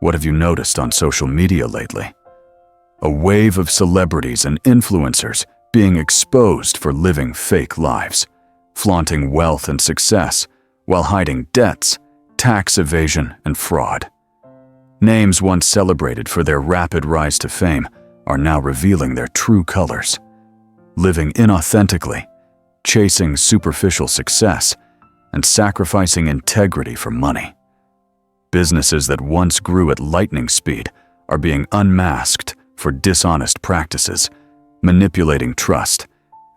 What have you noticed on social media lately? A wave of celebrities and influencers being exposed for living fake lives, flaunting wealth and success while hiding debts, tax evasion, and fraud. Names once celebrated for their rapid rise to fame are now revealing their true colors, living inauthentically, chasing superficial success, and sacrificing integrity for money. Businesses that once grew at lightning speed are being unmasked for dishonest practices, manipulating trust,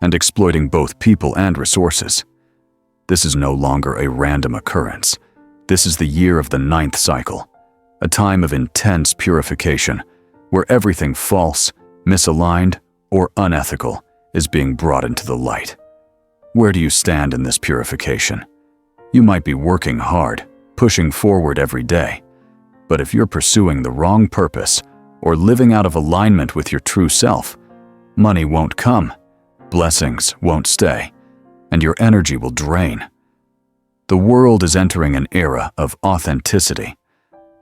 and exploiting both people and resources. This is no longer a random occurrence. This is the year of the 9th cycle, a time of intense purification, where everything false, misaligned, or unethical is being brought into the light. Where do you stand in this purification? You might be working hard, pushing forward every day, but if you're pursuing the wrong purpose or living out of alignment with your true self, money won't come, blessings won't stay, and your energy will drain. The world is entering an era of authenticity,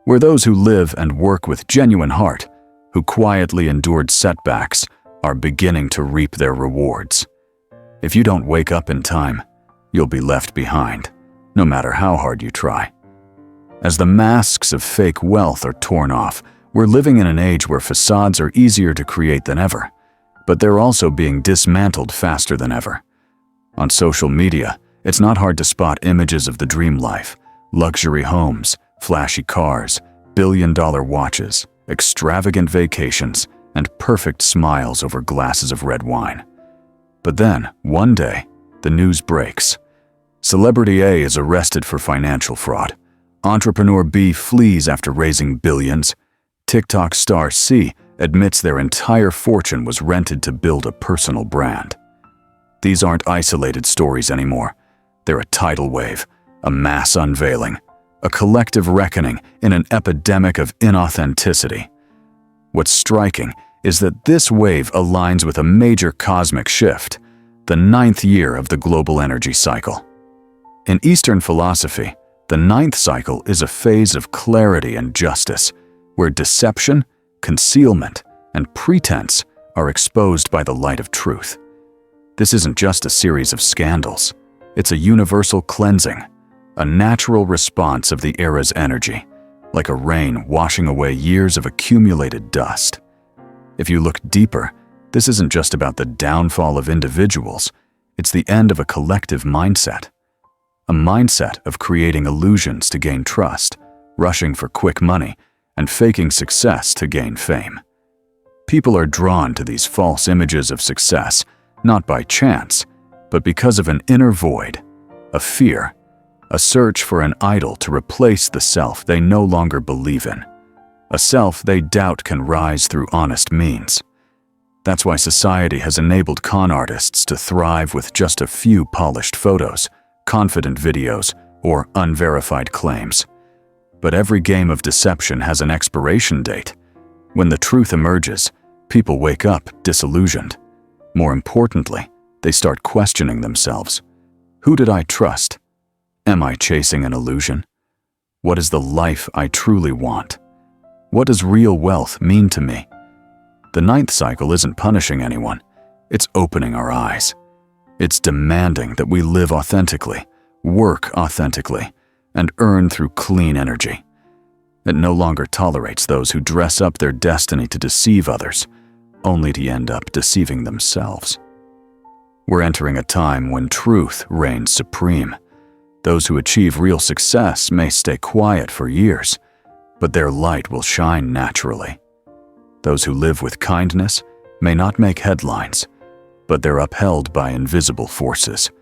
where those who live and work with genuine heart, who quietly endured setbacks, are beginning to reap their rewards. If you don't wake up in time, you'll be left behind, no matter how hard you try. As the masks of fake wealth are torn off, we're living in an age where facades are easier to create than ever, but they're also being dismantled faster than ever. On social media, it's not hard to spot images of the dream life: luxury homes, flashy cars, billion-dollar watches, extravagant vacations, and perfect smiles over glasses of red wine. But then, one day, the news breaks. Celebrity A is arrested for financial fraud. Entrepreneur B flees after raising billions. TikTok star C admits their entire fortune was rented to build a personal brand. These aren't isolated stories anymore. They're a tidal wave, a mass unveiling, a collective reckoning in an epidemic of inauthenticity. What's striking is that this wave aligns with a major cosmic shift, the 9th year of the global energy cycle. In Eastern philosophy, the 9th cycle is a phase of clarity and justice, where deception, concealment, and pretense are exposed by the light of truth. This isn't just a series of scandals. It's a universal cleansing, a natural response of the era's energy, like a rain washing away years of accumulated dust. If you look deeper, this isn't just about the downfall of individuals, it's the end of a collective mindset. A mindset of creating illusions to gain trust, rushing for quick money, and faking success to gain fame. People are drawn to these false images of success, not by chance, but because of an inner void, a fear, a search for an idol to replace the self they no longer believe in, a self they doubt can rise through honest means. That's why society has enabled con artists to thrive with just a few polished photos, confident videos, or unverified claims. But every game of deception has an expiration date. When the truth emerges, people wake up disillusioned. More importantly, they start questioning themselves. Who did I trust? Am I chasing an illusion? What is the life I truly want? What does real wealth mean to me? The 9th cycle isn't punishing anyone. It's opening our eyes. It's demanding that we live authentically, work authentically, and earn through clean energy. It no longer tolerates those who dress up their destiny to deceive others, only to end up deceiving themselves. We're entering a time when truth reigns supreme. Those who achieve real success may stay quiet for years, but their light will shine naturally. Those who live with kindness may not make headlines, but they're upheld by invisible forces.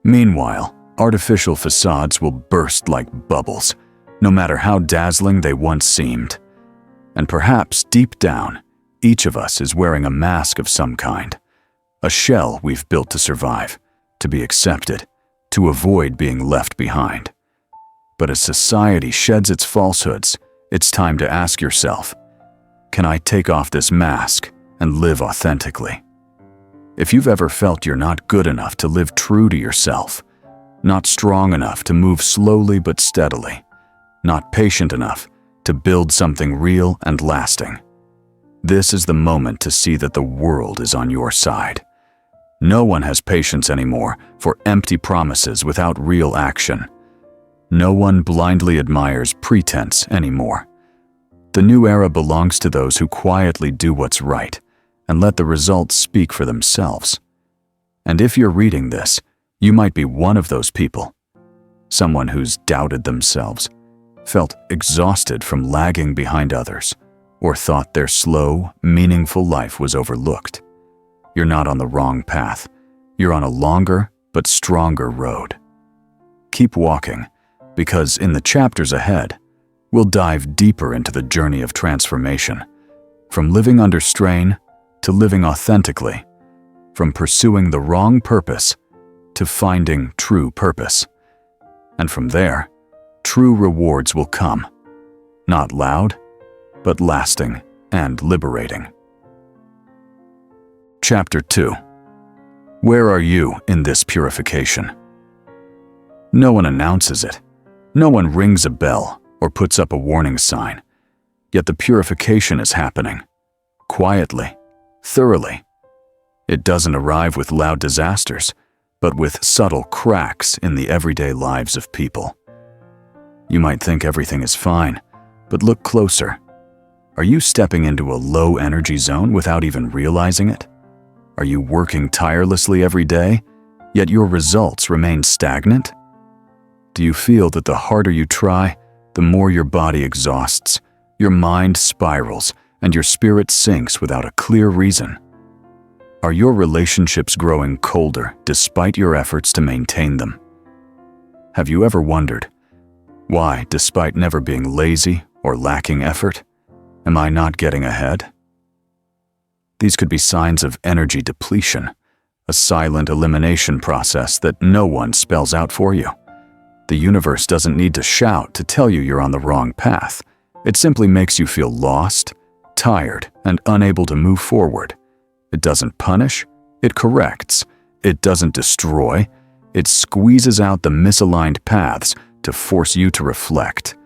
Meanwhile, artificial facades will burst like bubbles, no matter how dazzling they once seemed. And perhaps deep down, each of us is wearing a mask of some kind, a shell we've built to survive, to be accepted, to avoid being left behind. But as society sheds its falsehoods, it's time to ask yourself, can I take off this mask and live authentically? If you've ever felt you're not good enough to live true to yourself, not strong enough to move slowly but steadily, not patient enough to build something real and lasting. This is the moment to see that the world is on your side. No one has patience anymore for empty promises without real action. No one blindly admires pretense anymore. The new era belongs to those who quietly do what's right and let the results speak for themselves. And if you're reading this, you might be one of those people. Someone who's doubted themselves, felt exhausted from lagging behind others, or thought their slow, meaningful life was overlooked. You're not on the wrong path. You're on a longer but stronger road. Keep walking, because in the chapters ahead, we'll dive deeper into the journey of transformation, from living under strain to living authentically, from pursuing the wrong purpose to finding true purpose. And from there, true rewards will come, not loud, but lasting and liberating. Chapter 2. Where are you in this purification? No one announces it. No one rings a bell or puts up a warning sign. Yet the purification is happening. Quietly, thoroughly. It doesn't arrive with loud disasters, but with subtle cracks in the everyday lives of people. You might think everything is fine, but look closer. Are you stepping into a low-energy zone without even realizing it? Are you working tirelessly every day, yet your results remain stagnant? Do you feel that the harder you try, the more your body exhausts, your mind spirals, and your spirit sinks without a clear reason? Are your relationships growing colder despite your efforts to maintain them? Have you ever wondered, why, despite never being lazy or lacking effort, am I not getting ahead? These could be signs of energy depletion, a silent elimination process that no one spells out for you. The universe doesn't need to shout to tell you you're on the wrong path. It simply makes you feel lost, tired, and unable to move forward. It doesn't punish, it corrects. It doesn't destroy, it squeezes out the misaligned paths to force you to reflect.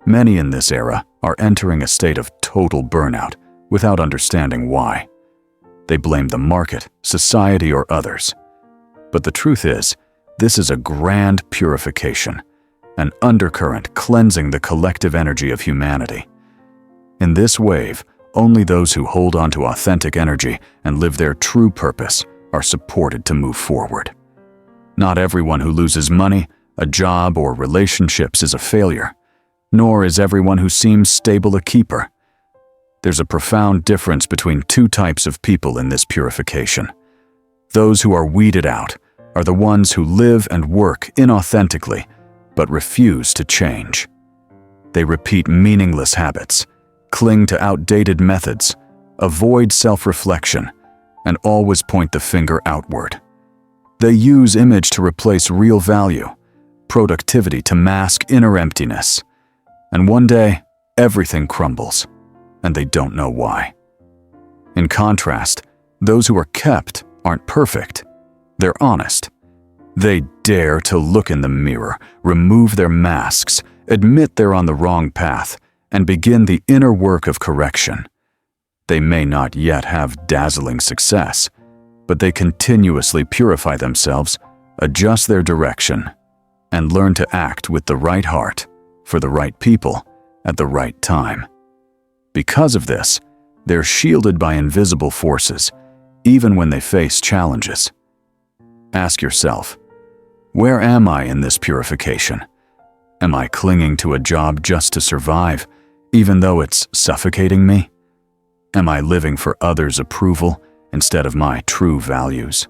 Many in this era are entering a state of total burnout without understanding why. They blame the market, society, or others. But the truth is, this is a grand purification, an undercurrent cleansing the collective energy of humanity. In this wave, only those who hold on to authentic energy and live their true purpose are supported to move forward. Not everyone who loses money, a job, or relationships is a failure, nor is everyone who seems stable a keeper. There's a profound difference between two types of people in this purification. Those who are weeded out are the ones who live and work inauthentically, but refuse to change. They repeat meaningless habits, cling to outdated methods, avoid self-reflection, and always point the finger outward. They use image to replace real value, productivity to mask inner emptiness. And one day, everything crumbles, and they don't know why. In contrast, those who are kept aren't perfect. They're honest. They dare to look in the mirror, remove their masks, admit they're on the wrong path, and begin the inner work of correction. They may not yet have dazzling success, but they continuously purify themselves, adjust their direction, and learn to act with the right heart, for the right people, at the right time. Because of this, they're shielded by invisible forces, even when they face challenges. Ask yourself, where am I in this purification? Am I clinging to a job just to survive, even though it's suffocating me? Am I living for others' approval instead of my true values?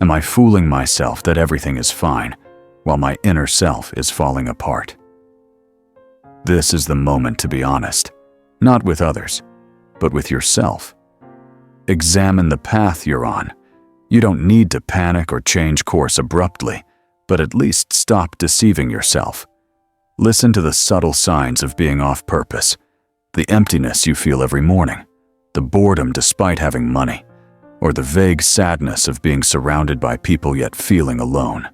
Am I fooling myself that everything is fine, while my inner self is falling apart? This is the moment to be honest, not with others, but with yourself. Examine the path you're on. You don't need to panic or change course abruptly, but at least stop deceiving yourself. Listen to the subtle signs of being off purpose, the emptiness you feel every morning, the boredom despite having money, or the vague sadness of being surrounded by people yet feeling alone.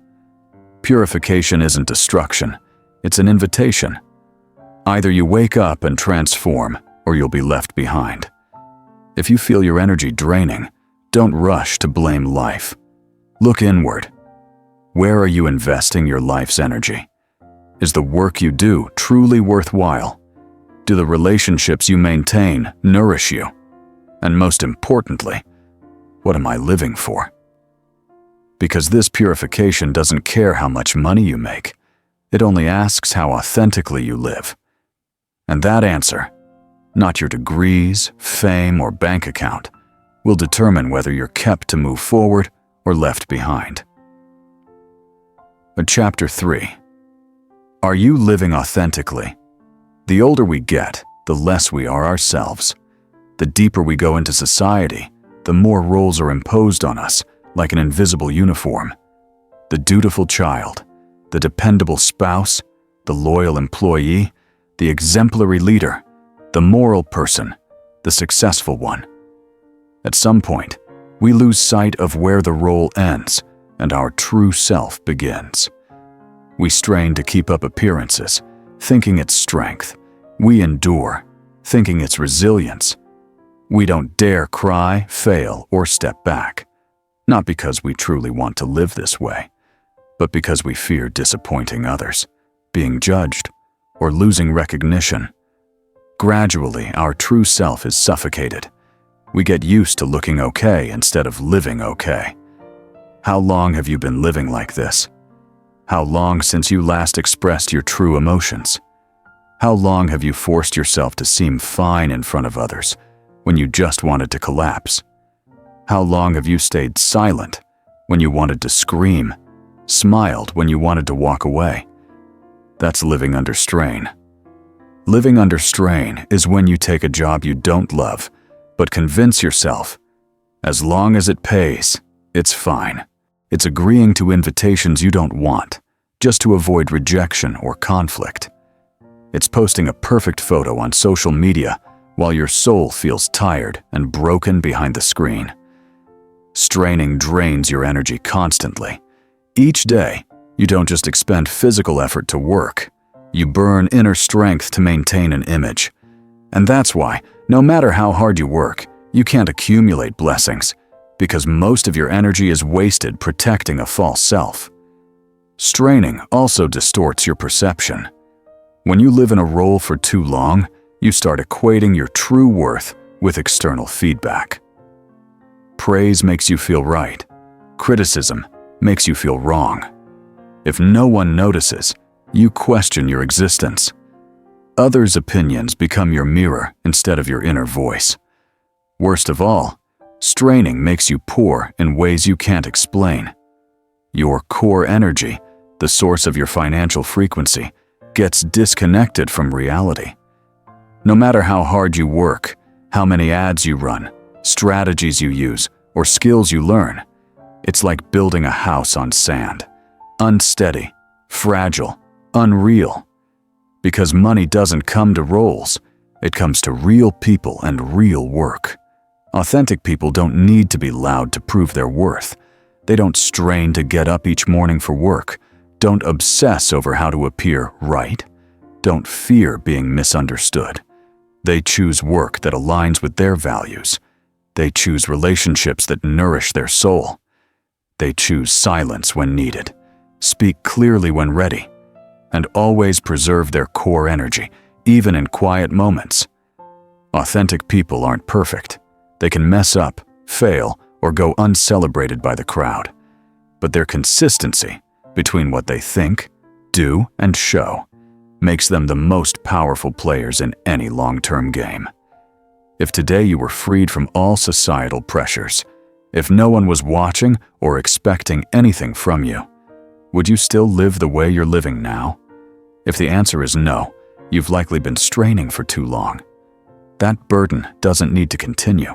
Purification isn't destruction, it's an invitation. Either you wake up and transform, or you'll be left behind. If you feel your energy draining, don't rush to blame life. Look inward. Where are you investing your life's energy? Is the work you do truly worthwhile? Do the relationships you maintain nourish you? And most importantly, what am I living for? Because this purification doesn't care how much money you make. It only asks how authentically you live. And that answer, not your degrees, fame, or bank account, will determine whether you're kept to move forward or left behind. Chapter 3. Are you living authentically? The older we get, the less we are ourselves. The deeper we go into society, the more roles are imposed on us, like an invisible uniform. The dutiful child, the dependable spouse, the loyal employee, the exemplary leader, the moral person, the successful one. At some point, we lose sight of where the role ends and our true self begins. We strain to keep up appearances, thinking it's strength. We endure, thinking it's resilience. We don't dare cry, fail, or step back. Not because we truly want to live this way, but because we fear disappointing others, being judged, or losing recognition. Gradually, our true self is suffocated. We get used to looking okay instead of living okay. How long have you been living like this? How long since you last expressed your true emotions? How long have you forced yourself to seem fine in front of others when you just wanted to collapse? How long have you stayed silent when you wanted to scream, smiled when you wanted to walk away? That's living under strain. Living under strain is when you take a job you don't love, but convince yourself, as long as it pays, it's fine. It's agreeing to invitations you don't want, just to avoid rejection or conflict. It's posting a perfect photo on social media while your soul feels tired and broken behind the screen. Straining drains your energy constantly. Each day, you don't just expend physical effort to work, you burn inner strength to maintain an image. And that's why, no matter how hard you work, you can't accumulate blessings, because most of your energy is wasted protecting a false self. Straining also distorts your perception. When you live in a role for too long, you start equating your true worth with external feedback. Praise makes you feel right. Criticism makes you feel wrong. If no one notices, you question your existence. Others' opinions become your mirror instead of your inner voice. Worst of all, straining makes you poor in ways you can't explain. Your core energy, the source of your financial frequency, gets disconnected from reality. No matter how hard you work, how many ads you run, strategies you use, or skills you learn, it's like building a house on sand. Unsteady, fragile, unreal. Because money doesn't come to roles, it comes to real people and real work. Authentic people don't need to be loud to prove their worth. They don't strain to get up each morning for work. Don't obsess over how to appear right. Don't fear being misunderstood. They choose work that aligns with their values. They choose relationships that nourish their soul. They choose silence when needed, speak clearly when ready, and always preserve their core energy, even in quiet moments. Authentic people aren't perfect. They can mess up, fail, or go uncelebrated by the crowd. But their consistency between what they think, do, and show makes them the most powerful players in any long-term game. If today you were freed from all societal pressures, if no one was watching or expecting anything from you, would you still live the way you're living now? If the answer is no, you've likely been straining for too long. That burden doesn't need to continue.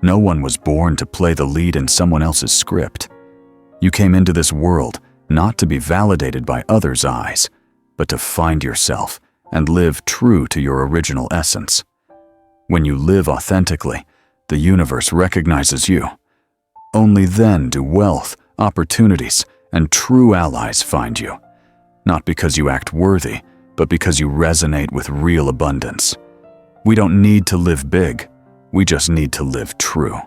No one was born to play the lead in someone else's script. You came into this world not to be validated by others' eyes, but to find yourself and live true to your original essence. When you live authentically, the universe recognizes you. Only then do wealth, opportunities, and true allies find you. Not because you act worthy, but because you resonate with real abundance. We don't need to live big, we just need to live true.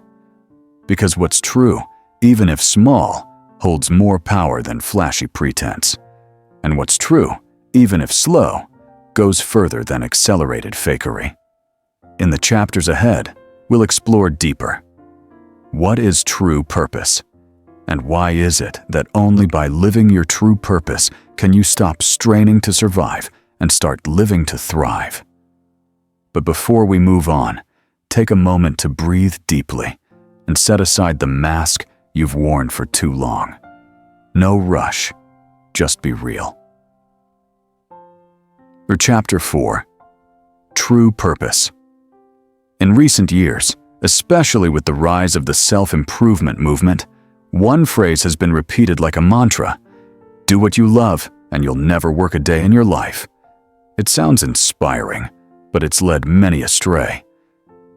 Because what's true, even if small, holds more power than flashy pretense. And what's true, even if slow, goes further than accelerated fakery. In the chapters ahead, we'll explore deeper. What is true purpose? And why is it that only by living your true purpose can you stop straining to survive and start living to thrive? But before we move on, take a moment to breathe deeply and set aside the mask you've worn for too long. No rush, just be real. For Chapter 4, True Purpose. In recent years, especially with the rise of the self-improvement movement, one phrase has been repeated like a mantra: do what you love and you'll never work a day in your life. It sounds inspiring, but it's led many astray.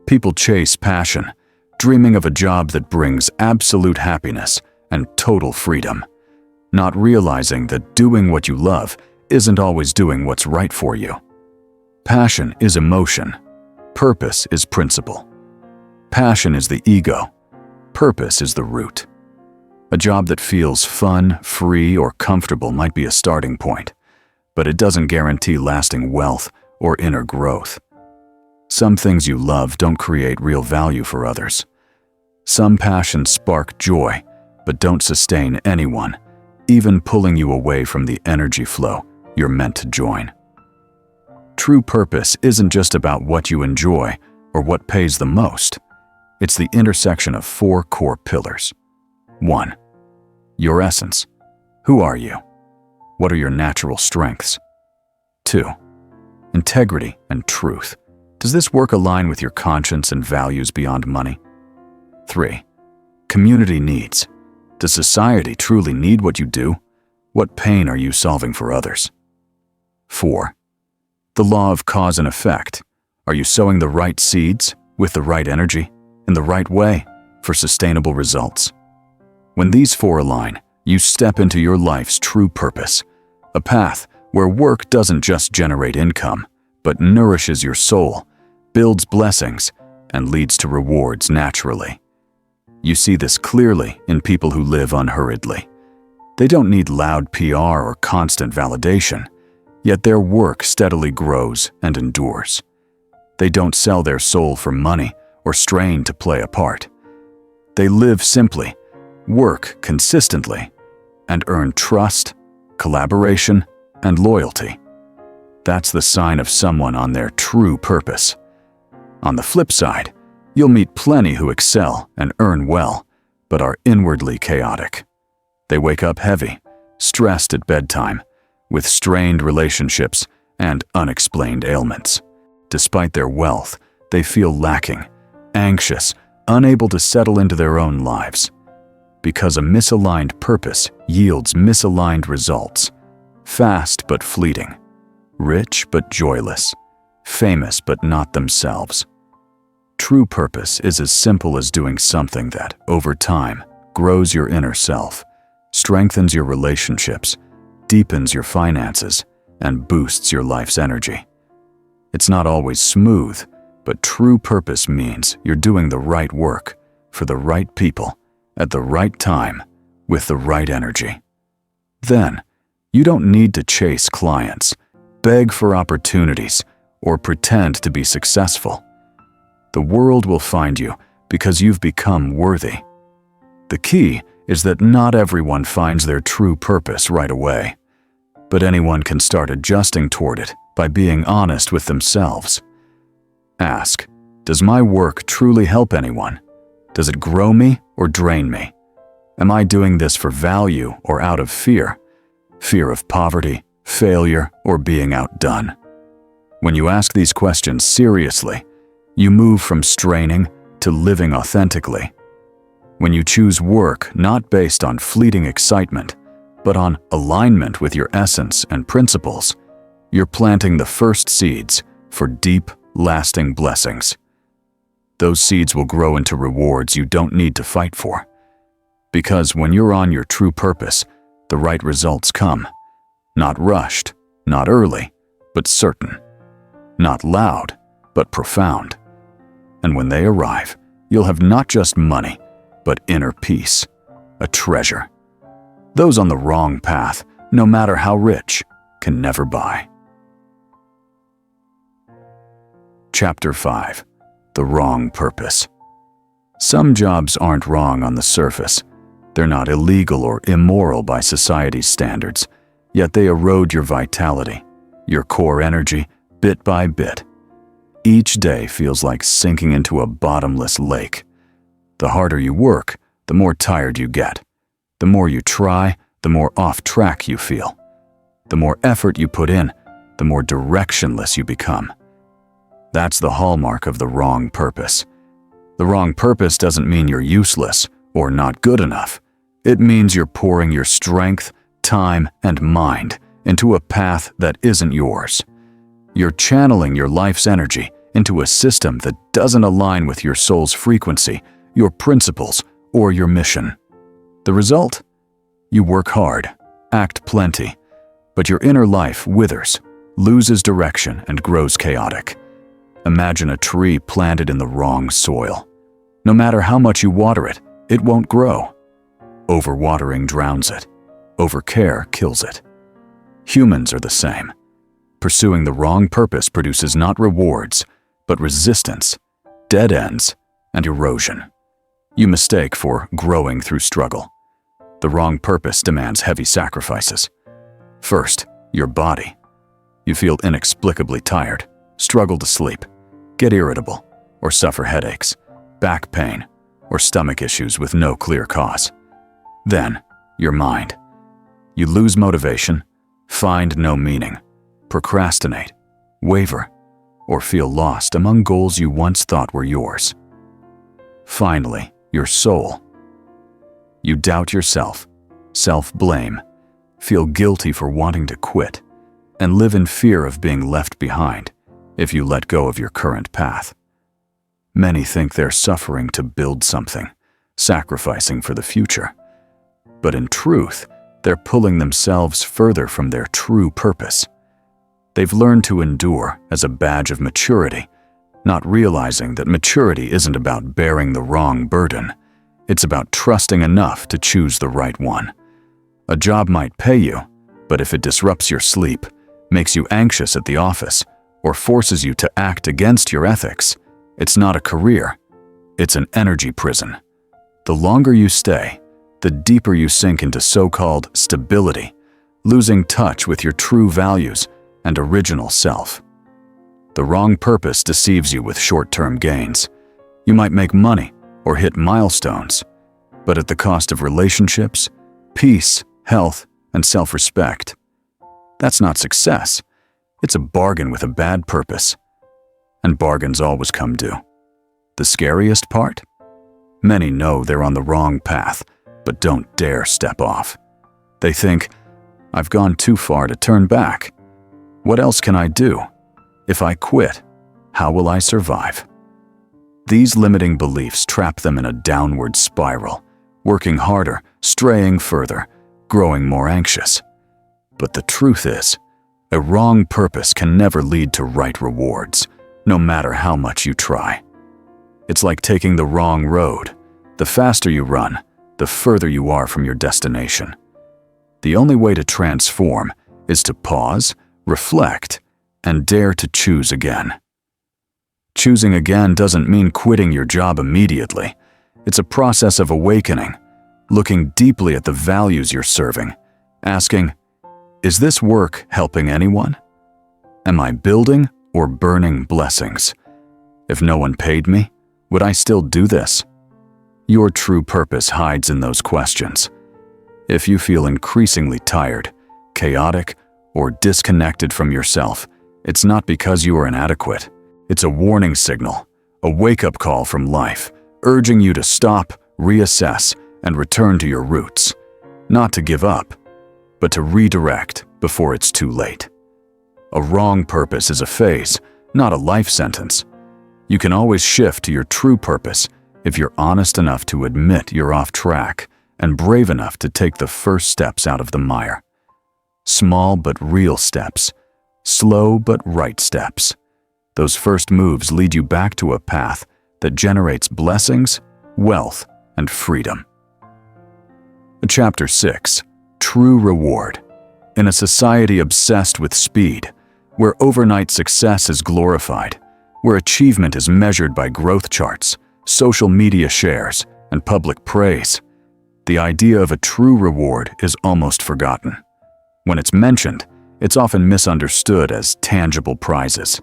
People chase passion, dreaming of a job that brings absolute happiness and total freedom, not realizing that doing what you love isn't always doing what's right for you. Passion is emotion. Purpose is principle. Passion is the ego. Purpose is the root. A job that feels fun, free, or comfortable might be a starting point, but it doesn't guarantee lasting wealth or inner growth. Some things you love don't create real value for others. Some passions spark joy, but don't sustain anyone, even pulling you away from the energy flow you're meant to join. True purpose isn't just about what you enjoy or what pays the most. It's the intersection of 4 core pillars. 1. Your essence. Who are you? What are your natural strengths? 2. Integrity and truth. Does this work align with your conscience and values beyond money? 3. Community needs. Does society truly need what you do? What pain are you solving for others? 4. The law of cause and effect. Are you sowing the right seeds, with the right energy, in the right way, for sustainable results? When these 4 align, you step into your life's true purpose, a path where work doesn't just generate income, but nourishes your soul, builds blessings, and leads to rewards naturally. You see this clearly in people who live unhurriedly. They don't need loud PR or constant validation, yet their work steadily grows and endures. They don't sell their soul for money or strain to play a part. They live simply, work consistently, and earn trust, collaboration, and loyalty. That's the sign of someone on their true purpose. On the flip side, you'll meet plenty who excel and earn well, but are inwardly chaotic. They wake up heavy, stressed at bedtime, with strained relationships and unexplained ailments. Despite their wealth, they feel lacking, anxious, unable to settle into their own lives. Because a misaligned purpose yields misaligned results. Fast but fleeting, rich but joyless, famous but not themselves. True purpose is as simple as doing something that, over time, grows your inner self, strengthens your relationships, deepens your finances, and boosts your life's energy. It's not always smooth, but true purpose means you're doing the right work, for the right people, at the right time, with the right energy. Then, you don't need to chase clients, beg for opportunities, or pretend to be successful. The world will find you because you've become worthy. The key is that not everyone finds their true purpose right away, but anyone can start adjusting toward it by being honest with themselves. Ask, does my work truly help anyone? Does it grow me or drain me? Am I doing this for value or out of fear? Fear of poverty, failure, or being outdone? When you ask these questions seriously, you move from straining to living authentically. When you choose work not based on fleeting excitement, but on alignment with your essence and principles, you're planting the first seeds for deep, lasting blessings. Those seeds will grow into rewards you don't need to fight for. Because when you're on your true purpose, the right results come. Not rushed, not early, but certain. Not loud, but profound. And when they arrive, you'll have not just money, but inner peace, a treasure. Those on the wrong path, no matter how rich, can never buy. Chapter 5. The Wrong Purpose. Some jobs aren't wrong on the surface. They're not illegal or immoral by society's standards, yet they erode your vitality, your core energy, bit by bit. Each day feels like sinking into a bottomless lake. The harder you work, the more tired you get. The more you try, the more off track you feel. The more effort you put in, the more directionless you become. That's the hallmark of the wrong purpose. The wrong purpose doesn't mean you're useless or not good enough. It means you're pouring your strength, time, and mind into a path that isn't yours. You're channeling your life's energy into a system that doesn't align with your soul's frequency, your principles, or your mission. The result? You work hard, act plenty, but your inner life withers, loses direction, and grows chaotic. Imagine a tree planted in the wrong soil. No matter how much you water it, it won't grow. Overwatering drowns it. Overcare kills it. Humans are the same. Pursuing the wrong purpose produces not rewards, but resistance, dead ends, and erosion. You mistake for growing through struggle. The wrong purpose demands heavy sacrifices. First, your body. You feel inexplicably tired, struggle to sleep, get irritable, or suffer headaches, back pain, or stomach issues with no clear cause. Then, your mind. You lose motivation, find no meaning, procrastinate, waver, or feel lost among goals you once thought were yours. Finally, your soul. You doubt yourself, self-blame, feel guilty for wanting to quit, and live in fear of being left behind if you let go of your current path. Many think they're suffering to build something, sacrificing for the future. But in truth, they're pulling themselves further from their true purpose. They've learned to endure as a badge of maturity, not realizing that maturity isn't about bearing the wrong burden. It's about trusting enough to choose the right one. A job might pay you, but if it disrupts your sleep, makes you anxious at the office, or forces you to act against your ethics, it's not a career. It's an energy prison. The longer you stay, the deeper you sink into so-called stability, losing touch with your true values and original self. The wrong purpose deceives you with short-term gains. You might make money or hit milestones, but at the cost of relationships, peace, health, and self-respect. That's not success. It's a bargain with a bad purpose. And bargains always come due. The scariest part? Many know they're on the wrong path, but don't dare step off. They think, I've gone too far to turn back. What else can I do? If I quit, how will I survive? These limiting beliefs trap them in a downward spiral, working harder, straying further, growing more anxious. But the truth is, a wrong purpose can never lead to right rewards, no matter how much you try. It's like taking the wrong road. The faster you run, the further you are from your destination. The only way to transform is to pause, reflect, and dare to choose again. Choosing again doesn't mean quitting your job immediately. It's a process of awakening, looking deeply at the values you're serving, asking, is this work helping anyone? Am I building or burning blessings? If no one paid me, would I still do this? Your true purpose hides in those questions. If you feel increasingly tired, chaotic, or disconnected from yourself, it's not because you are inadequate. It's a warning signal, a wake-up call from life, urging you to stop, reassess, and return to your roots. Not to give up, but to redirect before it's too late. A wrong purpose is a phase, not a life sentence. You can always shift to your true purpose if you're honest enough to admit you're off track and brave enough to take the first steps out of the mire. Small but real steps, Slow but right steps. Those first moves lead you back to a path that generates blessings, wealth, and freedom. Chapter 6. True Reward. In a society obsessed with speed, where overnight success is glorified, where achievement is measured by growth charts, social media shares, and public praise, the idea of a true reward is almost forgotten. When it's mentioned, it's often misunderstood as tangible prizes.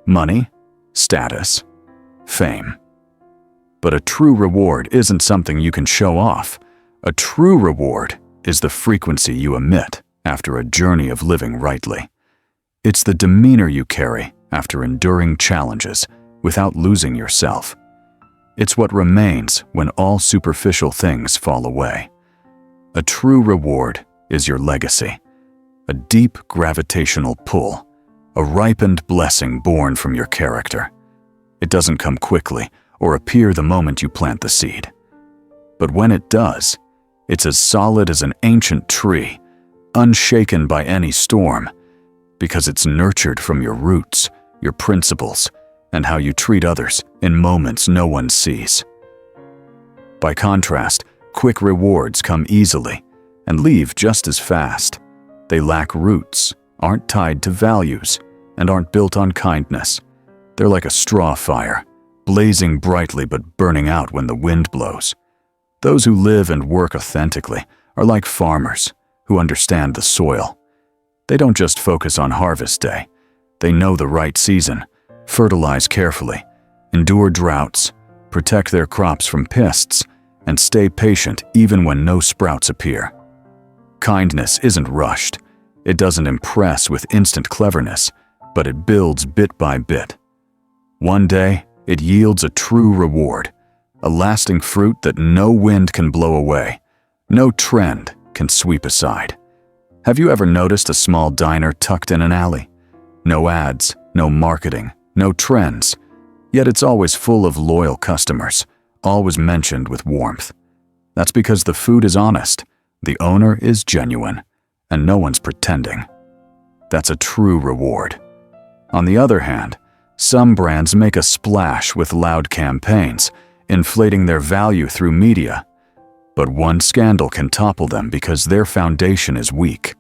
Money, status, fame. But a true reward isn't something you can show off. A true reward is the frequency you emit after a journey of living rightly. It's the demeanor you carry after enduring challenges without losing yourself. It's what remains when all superficial things fall away. A true reward is your legacy, a deep gravitational pull, a ripened blessing born from your character. It doesn't come quickly or appear the moment you plant the seed. But when it does, it's as solid as an ancient tree, unshaken by any storm, because it's nurtured from your roots, your principles, and how you treat others in moments no one sees. By contrast, quick rewards come easily and leave just as fast. They lack roots, aren't tied to values, and aren't built on kindness. They're like a straw fire, blazing brightly but burning out when the wind blows. Those who live and work authentically are like farmers who understand the soil. They don't just focus on harvest day. They know the right season, fertilize carefully, endure droughts, protect their crops from pests, and stay patient even when no sprouts appear. Kindness isn't rushed. It doesn't impress with instant cleverness, but it builds bit by bit. One day, it yields a true reward, a lasting fruit that no wind can blow away, no trend can sweep aside. Have you ever noticed a small diner tucked in an alley? No ads, no marketing, no trends, yet it's always full of loyal customers, always mentioned with warmth. That's because the food is honest, the owner is genuine, and no one's pretending. That's a true reward. On the other hand, some brands make a splash with loud campaigns, inflating their value through media. But one scandal can topple them because their foundation is weak.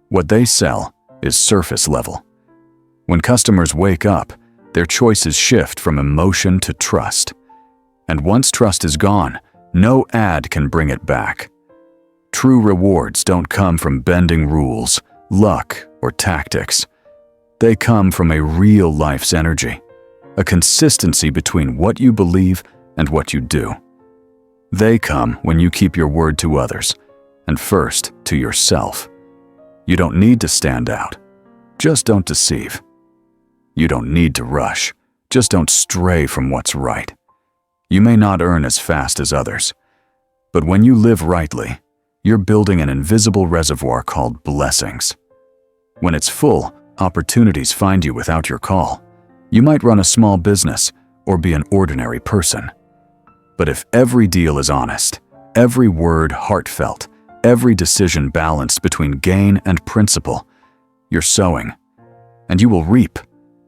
What they sell is surface level. When customers wake up, their choices shift from emotion to trust. And once trust is gone, no ad can bring it back. True rewards don't come from bending rules, luck, or tactics. They come from a real life's energy, a consistency between what you believe and what you do. They come when you keep your word to others, and first to yourself. You don't need to stand out. Just don't deceive. You don't need to rush. Just don't stray from what's right. You may not earn as fast as others, but when you live rightly, you're building an invisible reservoir called blessings. When it's full, opportunities find you without your call. You might run a small business or be an ordinary person. But if every deal is honest, every word heartfelt, every decision balanced between gain and principle, you're sowing, and you will reap,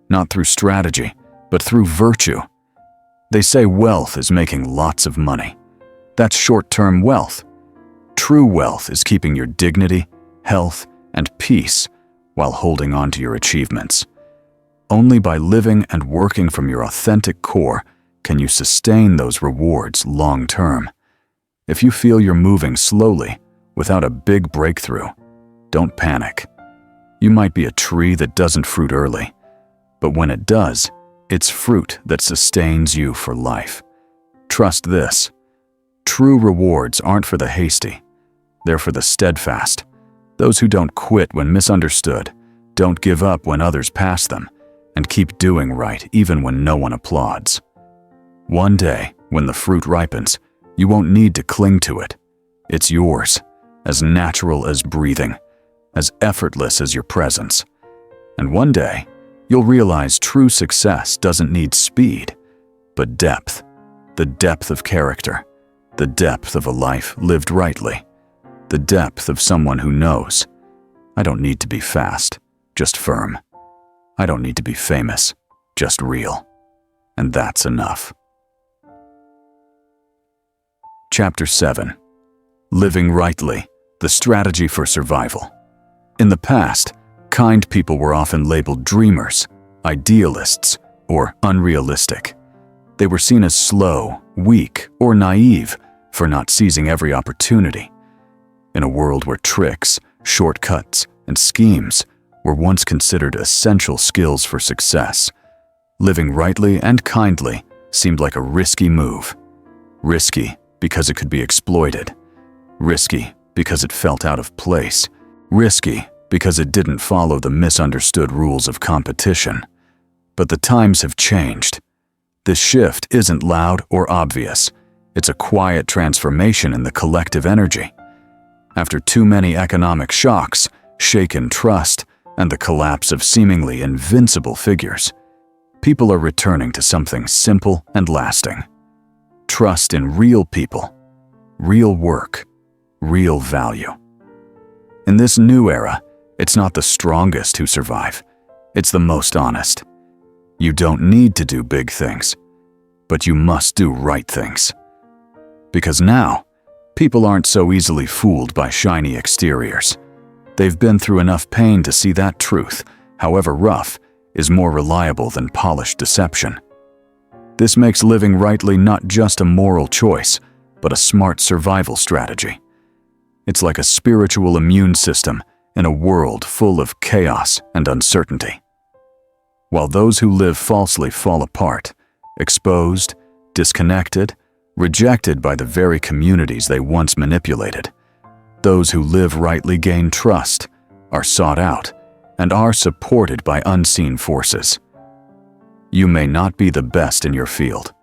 not through strategy, but through virtue. They say wealth is making lots of money. That's short-term wealth. True wealth is keeping your dignity, health, and peace while holding on to your achievements. Only by living and working from your authentic core can you sustain those rewards long-term. If you feel you're moving slowly, without a big breakthrough, don't panic. You might be a tree that doesn't fruit early, but when it does, it's fruit that sustains you for life. Trust this. True rewards aren't for the hasty. They're for the steadfast. Those who don't quit when misunderstood, don't give up when others pass them, and keep doing right even when no one applauds. One day, when the fruit ripens, you won't need to cling to it. It's yours, as natural as breathing, as effortless as your presence. And one day, you'll realize true success doesn't need speed, but depth. The depth of character, the depth of a life lived rightly, the depth of someone who knows, I don't need to be fast, just firm. I don't need to be famous, just real. And that's enough. Chapter 7. Living Rightly, the Strategy for Survival. In the past, kind people were often labeled dreamers, idealists, or unrealistic. They were seen as slow, weak, or naive for not seizing every opportunity. In a world where tricks, shortcuts, and schemes were once considered essential skills for success, living rightly and kindly seemed like a risky move. Risky because it could be exploited. Risky because it felt out of place. Risky because it didn't follow the misunderstood rules of competition. But the times have changed. This shift isn't loud or obvious. It's a quiet transformation in the collective energy. After too many economic shocks, shaken trust, and the collapse of seemingly invincible figures, people are returning to something simple and lasting. Trust in real people, real work, real value. In this new era, it's not the strongest who survive. It's the most honest. You don't need to do big things, but you must do right things. Because now, people aren't so easily fooled by shiny exteriors. They've been through enough pain to see that truth, however rough, is more reliable than polished deception. This makes living rightly not just a moral choice, but a smart survival strategy. It's like a spiritual immune system in a world full of chaos and uncertainty. While those who live falsely fall apart, exposed, disconnected, rejected by the very communities they once manipulated, those who live rightly gain trust, are sought out, and are supported by unseen forces. You may not be the best in your field,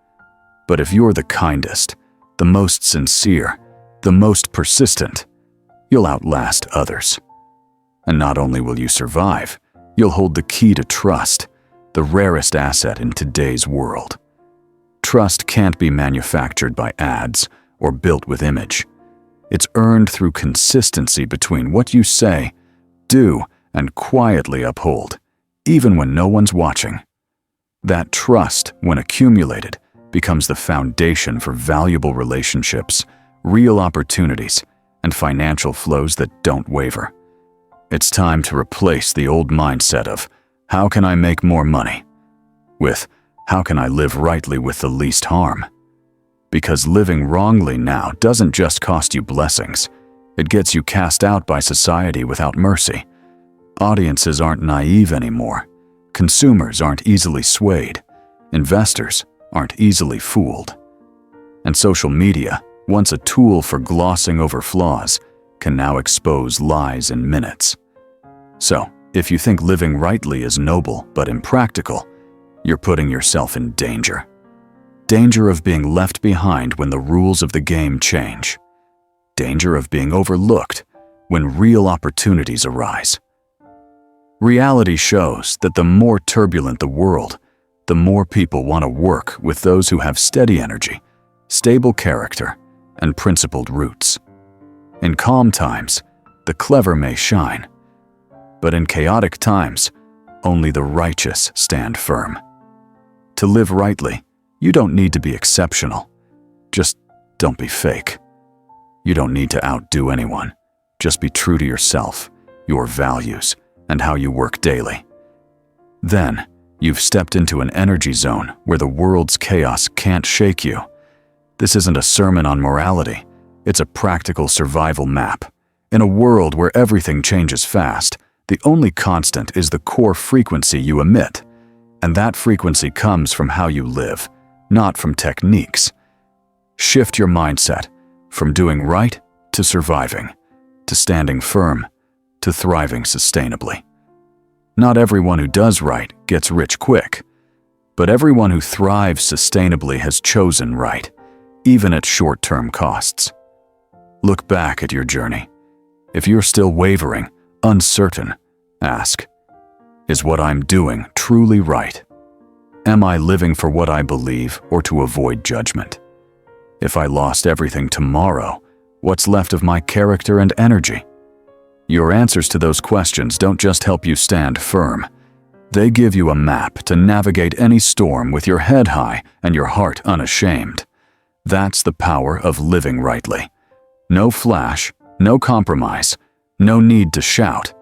but if you're the kindest, the most sincere, the most persistent, you'll outlast others. And not only will you survive, you'll hold the key to trust, the rarest asset in today's world. Trust can't be manufactured by ads or built with image. It's earned through consistency between what you say, do, and quietly uphold, even when no one's watching. That trust, when accumulated, becomes the foundation for valuable relationships, real opportunities, and financial flows that don't waver. It's time to replace the old mindset of, how can I make more money? With, how can I live rightly with the least harm? Because living wrongly now doesn't just cost you blessings, it gets you cast out by society without mercy. Audiences aren't naive anymore. Consumers aren't easily swayed. Investors aren't easily fooled. And social media, once a tool for glossing over flaws, can now expose lies in minutes. So, if you think living rightly is noble but impractical, you're putting yourself in danger. Danger of being left behind when the rules of the game change. Danger of being overlooked when real opportunities arise. Reality shows that the more turbulent the world, the more people want to work with those who have steady energy, stable character, and principled roots. In calm times, the clever may shine, but in chaotic times, only the righteous stand firm. To live rightly, you don't need to be exceptional. Just don't be fake. You don't need to outdo anyone. Just be true to yourself, your values, and how you work daily. Then, you've stepped into an energy zone where the world's chaos can't shake you. This isn't a sermon on morality. It's a practical survival map. In a world where everything changes fast, the only constant is the core frequency you emit. And that frequency comes from how you live, not from techniques. Shift your mindset from doing right to surviving, to standing firm, to thriving sustainably. Not everyone who does right gets rich quick, but everyone who thrives sustainably has chosen right, even at short-term costs. Look back at your journey. If you're still wavering, uncertain, ask, is what I'm doing truly right? Am I living for what I believe or to avoid judgment? If I lost everything tomorrow, what's left of my character and energy? Your answers to those questions don't just help you stand firm. They give you a map to navigate any storm with your head high and your heart unashamed. That's the power of living rightly. No flash, no compromise, no need to shout,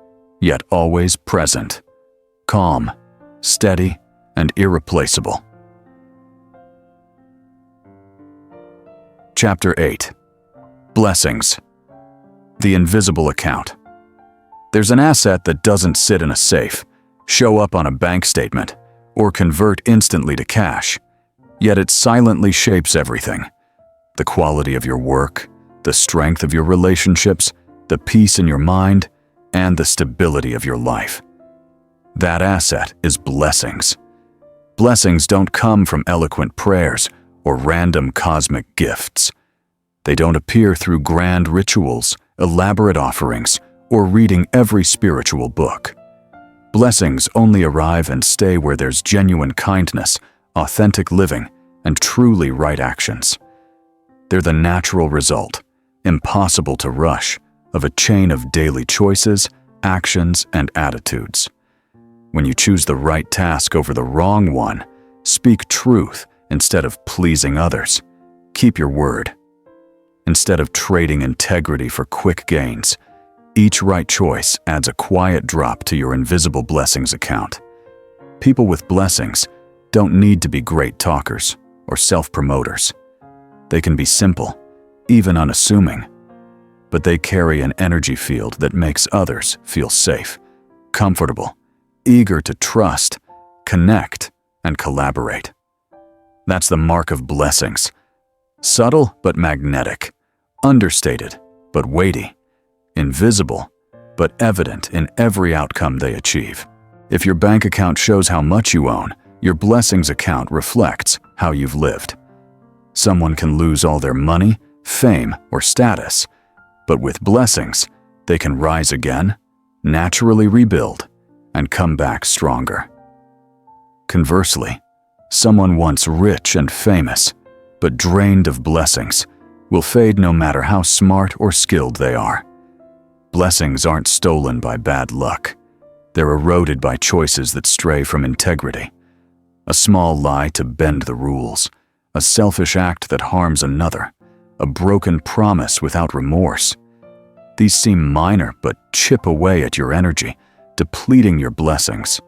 yet always present. Calm, steady, and irreplaceable. Chapter 8. Blessings. The invisible account. There's an asset that doesn't sit in a safe, show up on a bank statement, or convert instantly to cash, yet it silently shapes everything. The quality of your work, the strength of your relationships, the peace in your mind, and the stability of your life. That asset is blessings. Blessings don't come from eloquent prayers or random cosmic gifts. They don't appear through grand rituals, elaborate offerings, or reading every spiritual book. Blessings only arrive and stay where there's genuine kindness, authentic living, and truly right actions. They're the natural result, impossible to rush, of a chain of daily choices, actions, and attitudes. When you choose the right task over the wrong one, speak truth instead of pleasing others, keep your word. Instead of trading integrity for quick gains, each right choice adds a quiet drop to your invisible blessings account. People with blessings don't need to be great talkers or self-promoters. They can be simple, even unassuming, but they carry an energy field that makes others feel safe, comfortable, eager to trust, connect, and collaborate. That's the mark of blessings. Subtle but magnetic, understated but weighty, invisible but evident in every outcome they achieve. If your bank account shows how much you own, your blessings account reflects how you've lived. Someone can lose all their money, fame, or status, but with blessings, they can rise again, naturally rebuild, and come back stronger. Conversely, someone once rich and famous, but drained of blessings, will fade no matter how smart or skilled they are. Blessings aren't stolen by bad luck. They're eroded by choices that stray from integrity. A small lie to bend the rules, a selfish act that harms another, a broken promise without remorse. These seem minor but chip away at your energy, depleting your blessings.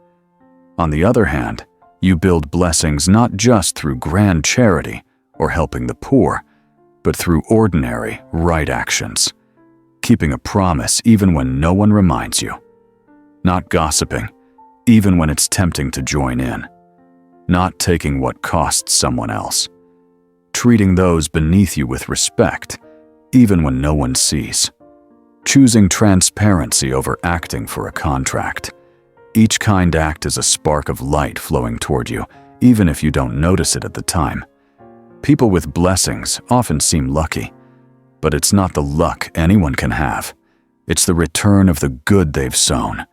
On the other hand, you build blessings not just through grand charity or helping the poor, but through ordinary, right actions. Keeping a promise even when no one reminds you. Not gossiping, even when it's tempting to join in. Not taking what costs someone else. Treating those beneath you with respect, even when no one sees. Choosing transparency over acting for a contract. Each kind act is a spark of light flowing toward you, even if you don't notice it at the time. People with blessings often seem lucky, but it's not the luck anyone can have. It's the return of the good they've sown.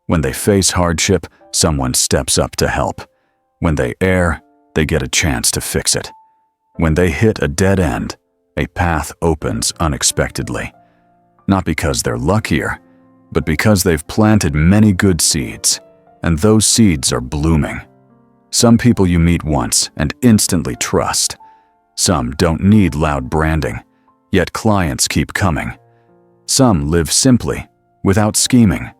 When they face hardship, someone steps up to help. When they err, they get a chance to fix it. When they hit a dead end, a path opens unexpectedly. Not because they're luckier, but because they've planted many good seeds, and those seeds are blooming. Some people you meet once and instantly trust. Some don't need loud branding, yet clients keep coming. Some live simply, without scheming,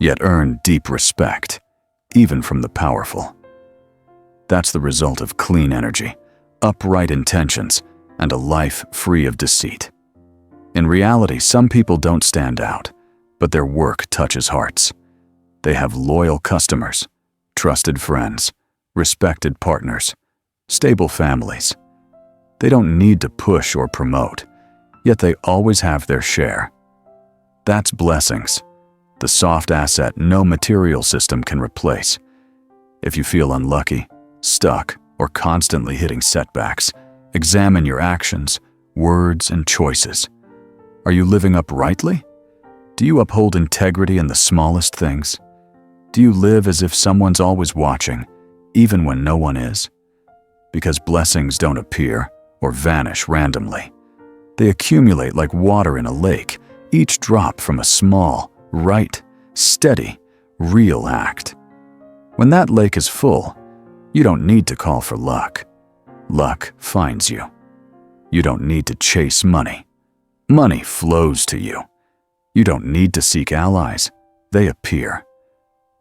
yet earn deep respect, even from the powerful. That's the result of clean energy, upright intentions, and a life free of deceit. In reality, some people don't stand out, but their work touches hearts. They have loyal customers, trusted friends, respected partners, stable families. They don't need to push or promote, yet they always have their share. That's blessings, the soft asset no material system can replace. If you feel unlucky, stuck, or constantly hitting setbacks, examine your actions, words, and choices. Are you living uprightly? Do you uphold integrity in the smallest things? Do you live as if someone's always watching, even when no one is? Because blessings don't appear or vanish randomly. They accumulate like water in a lake, each drop from a small, right, steady, real act. When that lake is full, you don't need to call for luck. Luck finds you. You don't need to chase money. Money flows to you. You don't need to seek allies. They appear.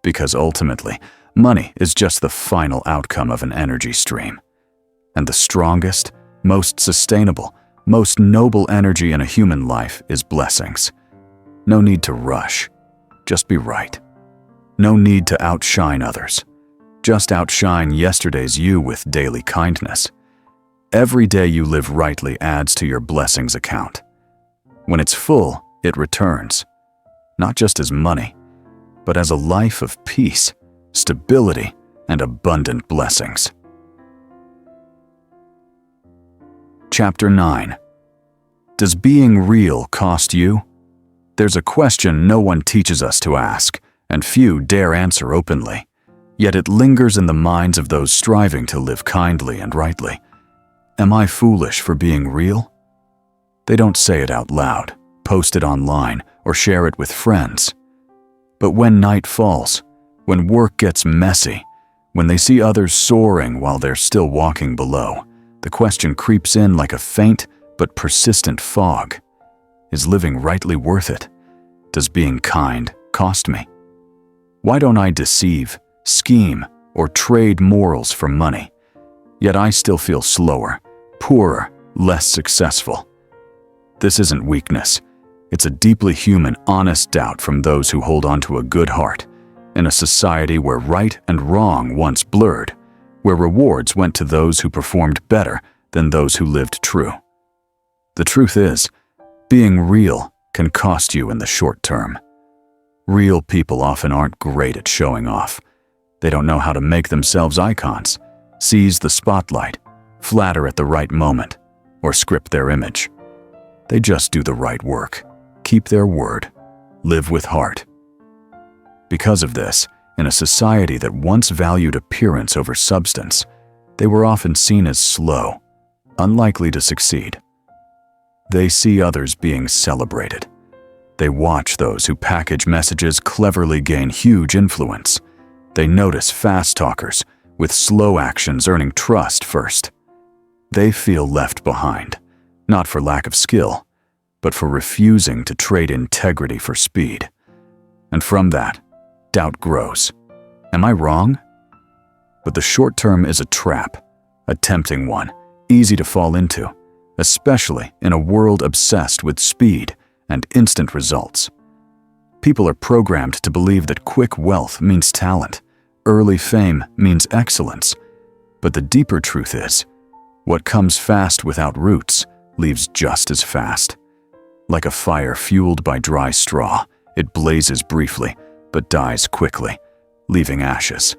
Because ultimately, money is just the final outcome of an energy stream. And the strongest, most sustainable, most noble energy in a human life is blessings. No need to rush. Just be right. No need to outshine others. Just outshine yesterday's you with daily kindness. Every day you live rightly adds to your blessings account. When it's full, it returns. Not just as money, but as a life of peace, stability, and abundant blessings. Chapter 9. Does being real cost you? There's a question no one teaches us to ask, and few dare answer openly. Yet it lingers in the minds of those striving to live kindly and rightly. Am I foolish for being real? They don't say it out loud, post it online, or share it with friends. But when night falls, when work gets messy, when they see others soaring while they're still walking below, the question creeps in like a faint but persistent fog. Is living rightly worth it? Does being kind cost me? Why don't I deceive, scheme, or trade morals for money? Yet I still feel slower, poorer, less successful. This isn't weakness. It's a deeply human, honest doubt from those who hold on to a good heart, in a society where right and wrong once blurred, where rewards went to those who performed better than those who lived true. The truth is, being real can cost you in the short term. Real people often aren't great at showing off. They don't know how to make themselves icons, seize the spotlight, flatter at the right moment, or script their image. They just do the right work, keep their word, live with heart. Because of this, in a society that once valued appearance over substance, they were often seen as slow, unlikely to succeed. They see others being celebrated. They watch those who package messages cleverly gain huge influence. They notice fast talkers with slow actions earning trust first. They feel left behind, not for lack of skill, but for refusing to trade integrity for speed. And from that, doubt grows. Am I wrong? But the short term is a trap, a tempting one, easy to fall into, especially in a world obsessed with speed and instant results. People are programmed to believe that quick wealth means talent, early fame means excellence. But the deeper truth is, what comes fast without roots leaves just as fast. Like a fire fueled by dry straw, it blazes briefly, but dies quickly, leaving ashes.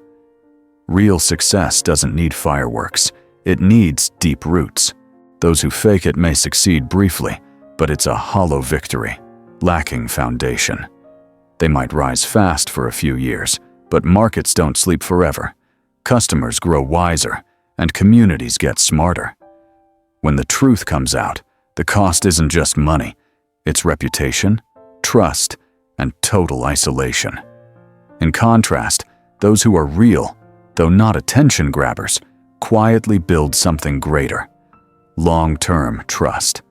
Real success doesn't need fireworks, it needs deep roots. Those who fake it may succeed briefly, but it's a hollow victory, lacking foundation. They might rise fast for a few years, but markets don't sleep forever. Customers grow wiser, and communities get smarter. When the truth comes out, the cost isn't just money, it's reputation, trust, and total isolation. In contrast, those who are real, though not attention grabbers, quietly build something greater: long-term trust.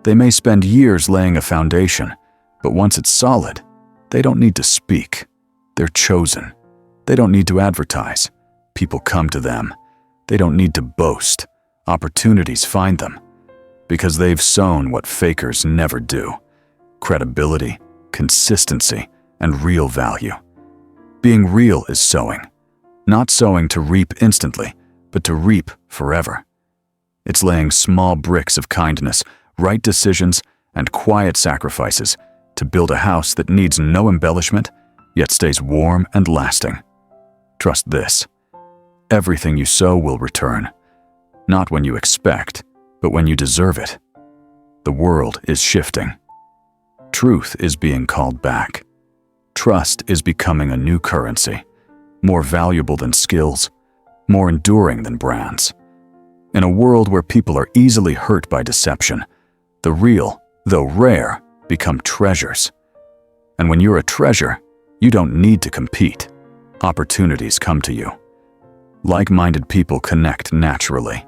They may spend years laying a foundation, but once it's solid, they don't need to speak. They're chosen. They don't need to advertise. People come to them. They don't need to boast. Opportunities find them. Because they've sown what fakers never do: credibility, consistency, and real value. Being real is sowing. Not sowing to reap instantly, but to reap forever. It's laying small bricks of kindness, right decisions, and quiet sacrifices to build a house that needs no embellishment, yet stays warm and lasting. Trust this: everything you sow will return. Not when you expect, but when you deserve it. The world is shifting. Truth is being called back. Trust is becoming a new currency, more valuable than skills, more enduring than brands. In a world where people are easily hurt by deception, the real, though rare, become treasures. And when you're a treasure, you don't need to compete. opportunities come to you. Like-minded people connect naturally.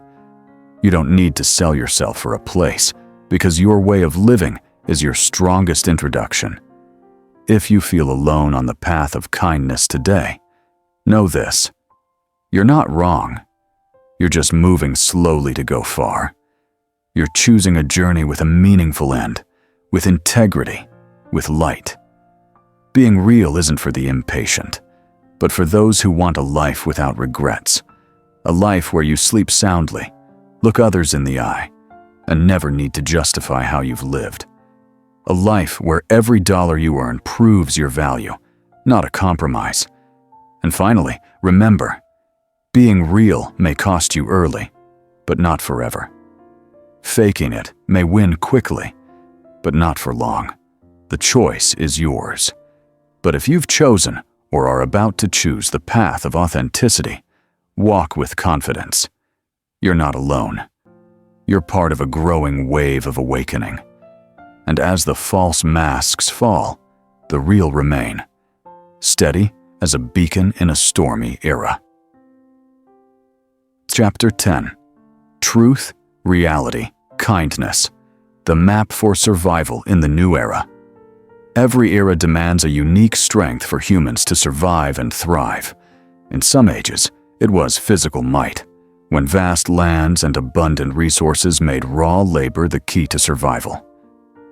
You don't need to sell yourself for a place, because your way of living is your strongest introduction. If you feel alone on the path of kindness today, know this: you're not wrong. You're just moving slowly to go far. You're choosing a journey with a meaningful end, with integrity, with light. Being real isn't for the impatient, but for those who want a life without regrets, a life where you sleep soundly, look others in the eye, and never need to justify how you've lived. A life where every dollar you earn proves your value, not a compromise. And finally, remember, being real may cost you early, but not forever. Faking it may win quickly, but not for long. The choice is yours. But if you've chosen or are about to choose the path of authenticity, walk with confidence. You're not alone. You're part of a growing wave of awakening. And as the false masks fall, the real remain, steady as a beacon in a stormy era. Chapter 10. Truth, Reality, Kindness, the map for survival in the new era. Every era demands a unique strength for humans to survive and thrive. In some ages, it was physical might, when vast lands and abundant resources made raw labor the key to survival.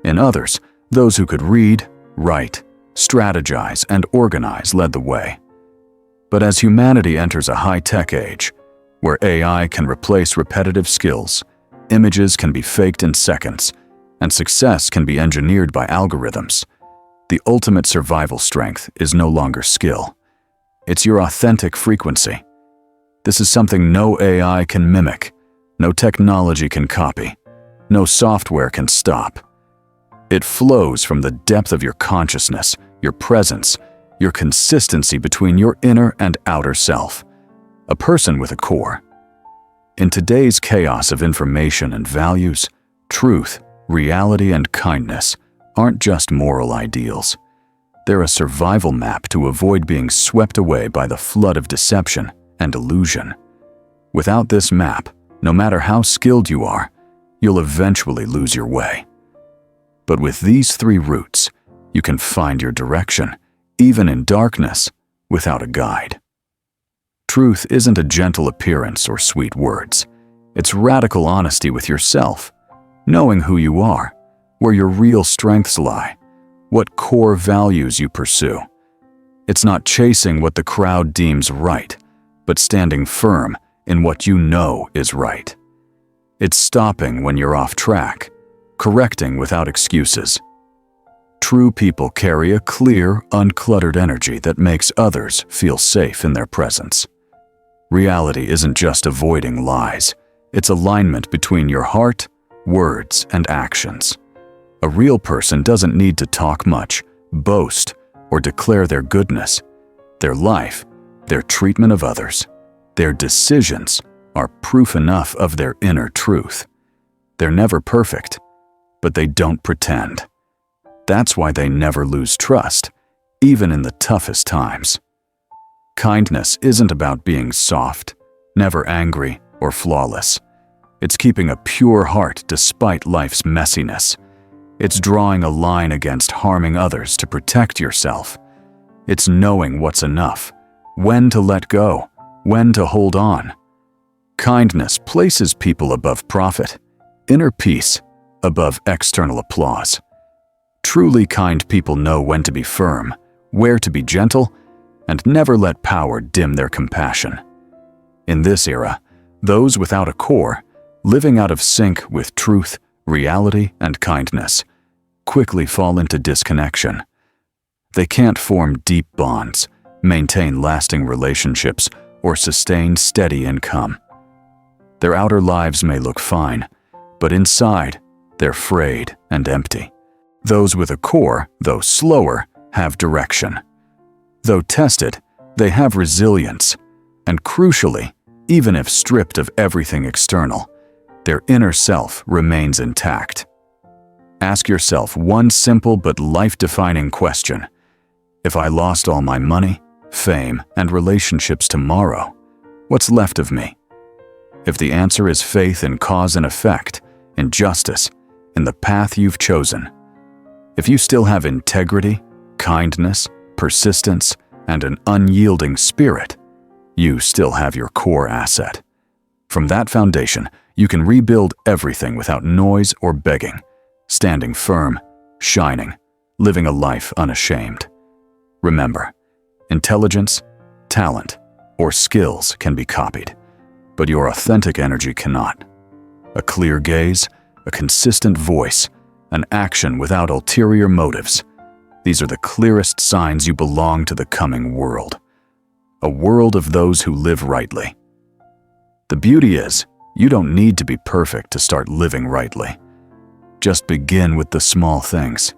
In others, those who could read, write, strategize, and organize led the way. But as humanity enters a high-tech age, where AI can replace repetitive skills, images can be faked in seconds, and success can be engineered by algorithms, the ultimate survival strength is no longer skill. It's your authentic frequency. This is something no AI can mimic, no technology can copy, no software can stop. It flows from the depth of your consciousness, your presence, your consistency between your inner and outer self. A person with a core. In today's chaos of information and values, truth, reality, and kindness aren't just moral ideals. They're a survival map to avoid being swept away by the flood of deception and illusion. Without this map, no matter how skilled you are, you'll eventually lose your way. But with these three routes, you can find your direction, even in darkness, without a guide. Truth isn't a gentle appearance or sweet words. It's radical honesty with yourself, knowing who you are, where your real strengths lie, what core values you pursue. It's not chasing what the crowd deems right, but standing firm in what you know is right. It's stopping when you're off track, correcting without excuses. True people carry a clear, uncluttered energy that makes others feel safe in their presence. Reality isn't just avoiding lies, it's alignment between your heart, words, and actions. A real person doesn't need to talk much, boast, or declare their goodness. Their life, their treatment of others, their decisions are proof enough of their inner truth. They're never perfect, but they don't pretend. That's why they never lose trust, even in the toughest times. Kindness isn't about being soft, never angry or flawless. It's keeping a pure heart despite life's messiness. It's drawing a line against harming others to protect yourself. It's knowing what's enough, when to let go, when to hold on. Kindness places people above profit, inner peace above external applause. Truly kind people know when to be firm, where to be gentle, and never let power dim their compassion. In this era, those without a core, living out of sync with truth, reality, and kindness, quickly fall into disconnection. They can't form deep bonds, maintain lasting relationships, or sustain steady income. Their outer lives may look fine, but inside, they're frayed and empty. Those with a core, though slower, have direction. Though tested, they have resilience, and crucially, even if stripped of everything external, their inner self remains intact. Ask yourself one simple but life-defining question. If I lost all my money, fame, and relationships tomorrow, what's left of me? If the answer is faith in cause and effect, in justice, in the path you've chosen, if you still have integrity, kindness, persistence, and an unyielding spirit, you still have your core asset. From that foundation, you can rebuild everything without noise or begging, standing firm, shining, living a life unashamed. Remember, intelligence, talent, or skills can be copied, but your authentic energy cannot. A clear gaze, a consistent voice, an action without ulterior motives. These are the clearest signs you belong to the coming world. A world of those who live rightly. The beauty is, you don't need to be perfect to start living rightly. Just begin with the small things.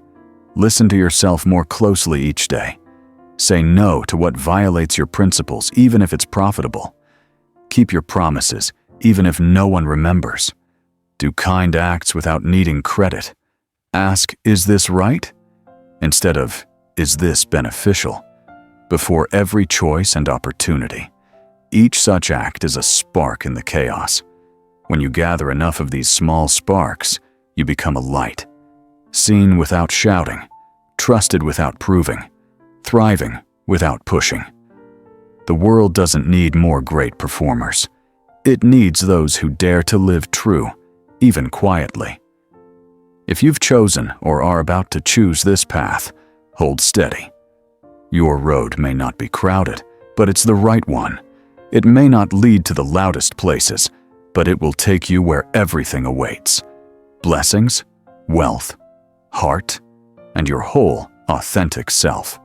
Listen to yourself more closely each day. Say no to what violates your principles, even if it's profitable. Keep your promises, even if no one remembers. Do kind acts without needing credit. Ask, is this right? Instead of, is this beneficial? Before every choice and opportunity. Each such act is a spark in the chaos. When you gather enough of these small sparks, you become a light. Seen without shouting, trusted without proving, thriving without pushing. The world doesn't need more great performers. It needs those who dare to live true, even quietly. If you've chosen or are about to choose this path, hold steady. Your road may not be crowded, but it's the right one. It may not lead to the loudest places, but it will take you where everything awaits. Blessings, wealth, heart, and your whole authentic self.